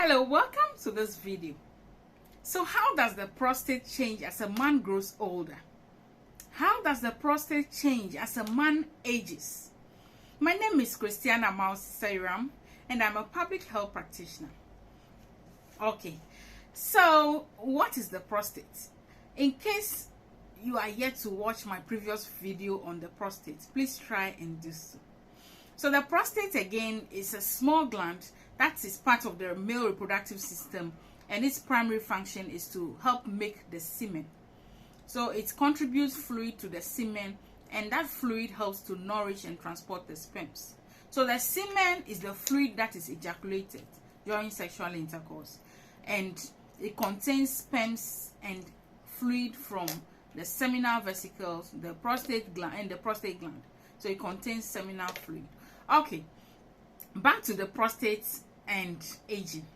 Hello, welcome to this video. So how does the prostate change as a man grows older? How does the prostate change as a man ages? My name is Christiana Mausiram and I'm a public health practitioner. Okay, so what is the prostate? In case you are yet to watch my previous video on the prostate, please try and do so. So the prostate again is a small gland that is part of the male reproductive system, and its primary function is to help make the semen. So it contributes fluid to the semen, and that fluid helps to nourish and transport the sperms. So the semen is the fluid that is ejaculated during sexual intercourse, and it contains sperms and fluid from the seminal vesicles, the prostate gland, and the prostate gland. So it contains seminal fluid. Okay, back to the prostate and aging.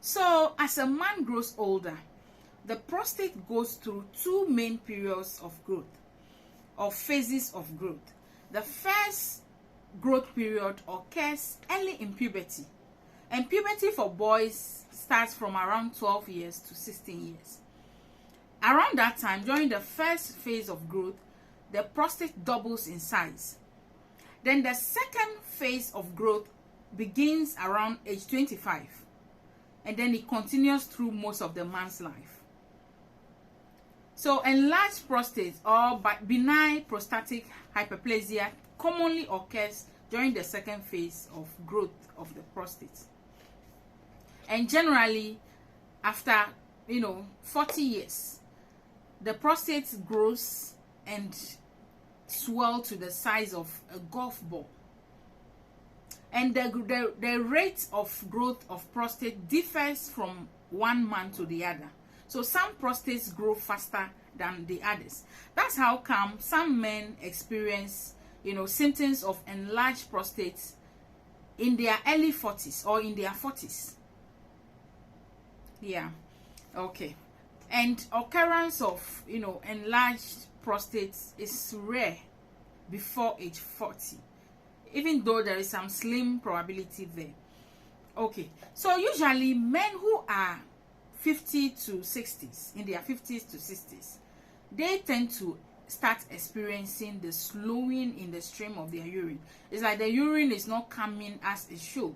So as a man grows older, the prostate goes through two main periods of growth, or phases of growth. The first growth period occurs early in puberty, and puberty for boys starts from around 12 years to 16 years. Around that time, during the first phase of growth, the prostate doubles in size. Then the second phase of growth begins around age 25, and then it continues through most of the man's life. So enlarged prostate or benign prostatic hyperplasia commonly occurs during the second phase of growth of the prostate. And generally, after 40 years, the prostate grows and swell to the size of a golf ball. And the rate of growth of prostate differs from one man to the other. So some prostates grow faster than the others. That's how come some men experience symptoms of enlarged prostates in their early 40s or in their 40s. Yeah, okay. And occurrence of enlarged prostates is rare before age 40, even though there is some slim probability there. Okay, so usually men who are 50 to 60s, in their 50s to 60s, they tend to start experiencing the slowing in the stream of their urine. It's like the urine is not coming as it should,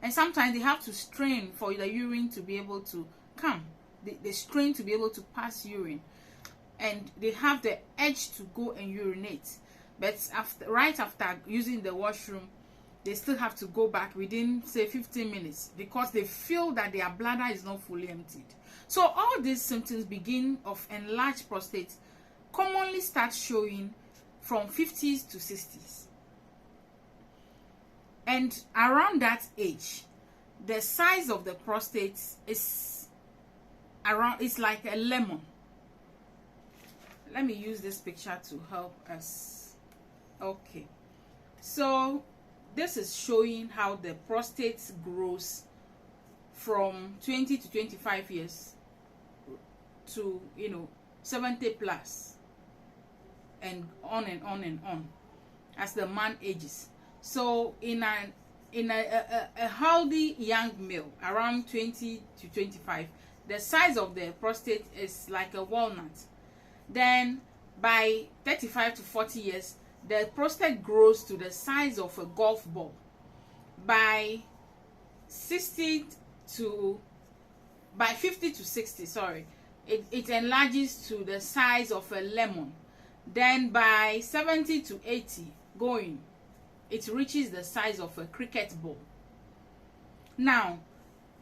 and sometimes they have to strain for the urine to be able to come. They strain to be able to pass urine, and they have the urge to go and urinate, but right after using the washroom, they still have to go back within say 15 minutes because they feel that their bladder is not fully emptied. So all these symptoms begin of enlarged prostate commonly start showing from 50s to 60s, and around that age, the size of the prostate is like a lemon. Let me use this picture to help us. Okay, so this is showing how the prostate grows from 20 to 25 years to 70 plus, and on and on and on as the man ages. So in a healthy young male around 20 to 25, the size of the prostate is like a walnut. Then by 35 to 40 years, the prostate grows to the size of a golf ball. By 50 to 60, it enlarges to the size of a lemon. Then by 70 to 80 going, it reaches the size of a cricket ball. Now,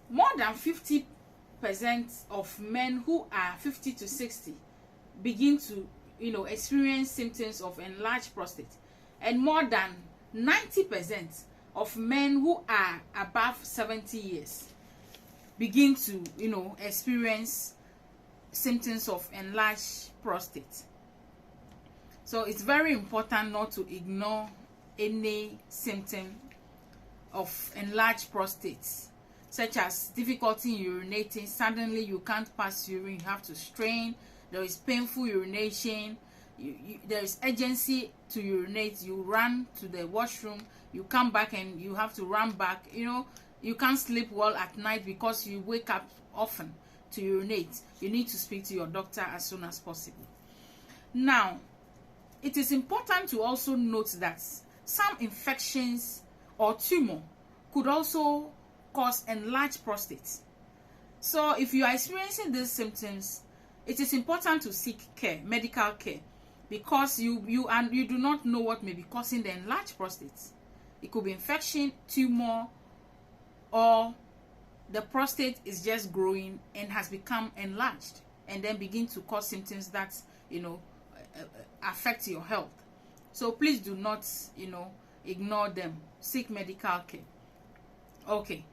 more than 50% of men who are 50 to 60 begin to experience symptoms of enlarged prostate, and more than 90% of men who are above 70 years begin to experience symptoms of enlarged prostate. So it's very important not to ignore any symptom of enlarged prostate, such as difficulty in urinating. Suddenly you can't pass urine, you have to strain. There is painful urination. There is urgency to urinate. You run to the washroom, you come back and you have to run back. you can't sleep well at night because you wake up often to urinate, you need to speak to your doctor as soon as possible. Now, it is important to also note that some infections or tumor could also cause enlarged prostate. So if you are experiencing these symptoms, it is important to seek care, medical care, because you do not know what may be causing the enlarged prostate. It could be infection, tumor, or the prostate is just growing and has become enlarged and then begin to cause symptoms that, affect your health. So please do not, ignore them. Seek medical care. Okay.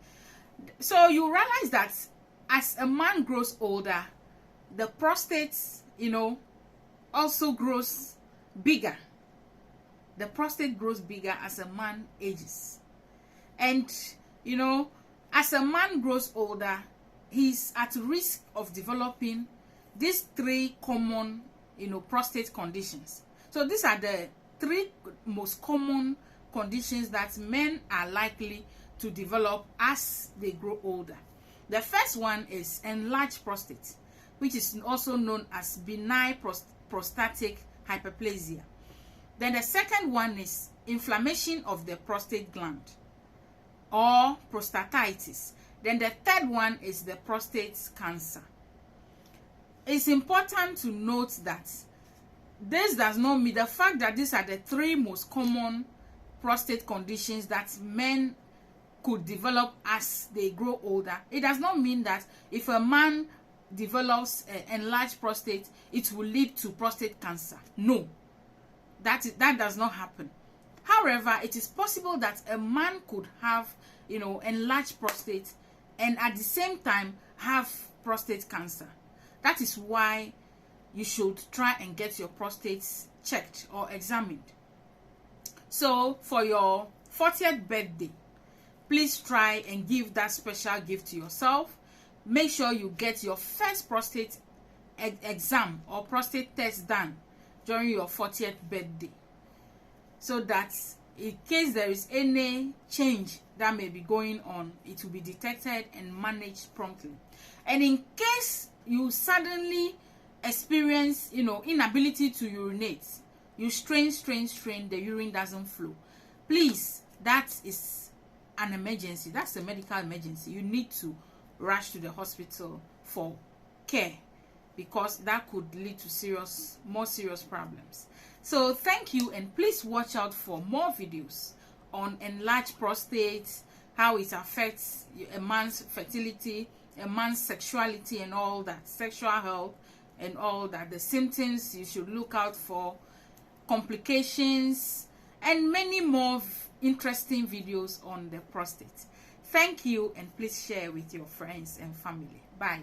So you realize that as a man grows older, the prostate, also grows bigger. The prostate grows bigger as a man ages. And, as a man grows older, he's at risk of developing these 3 common, prostate conditions. So these are the 3 most common conditions that men are likely to develop as they grow older. The first one is enlarged prostate, which is also known as benign prostatic hyperplasia. Then the second one is inflammation of the prostate gland, or prostatitis. Then the third one is the prostate cancer. It's important to note that this does not mean the fact that these are the 3 most common prostate conditions that men could develop as they grow older. It does not mean that if a man develops enlarged prostate, it will lead to prostate cancer. No, that does not happen. However, it is possible that a man could have, enlarged prostate and at the same time have prostate cancer. That is why you should try and get your prostate checked or examined. So for your 40th birthday, please try and give that special gift to yourself. Make sure you get your first prostate exam or prostate test done during your 40th birthday, so that in case there is any change that may be going on, it will be detected and managed promptly. And in case you suddenly experience, inability to urinate, you strain, the urine doesn't flow, please, that is an emergency. That's a medical emergency. You need to rush to the hospital for care, because that could lead to more serious problems. So thank you, and please watch out for more videos on enlarged prostate, how it affects a man's fertility, a man's sexuality and all that, sexual health and all that, the symptoms you should look out for, complications, and many more interesting videos on the prostate. Thank you, and please share with your friends and family. Bye.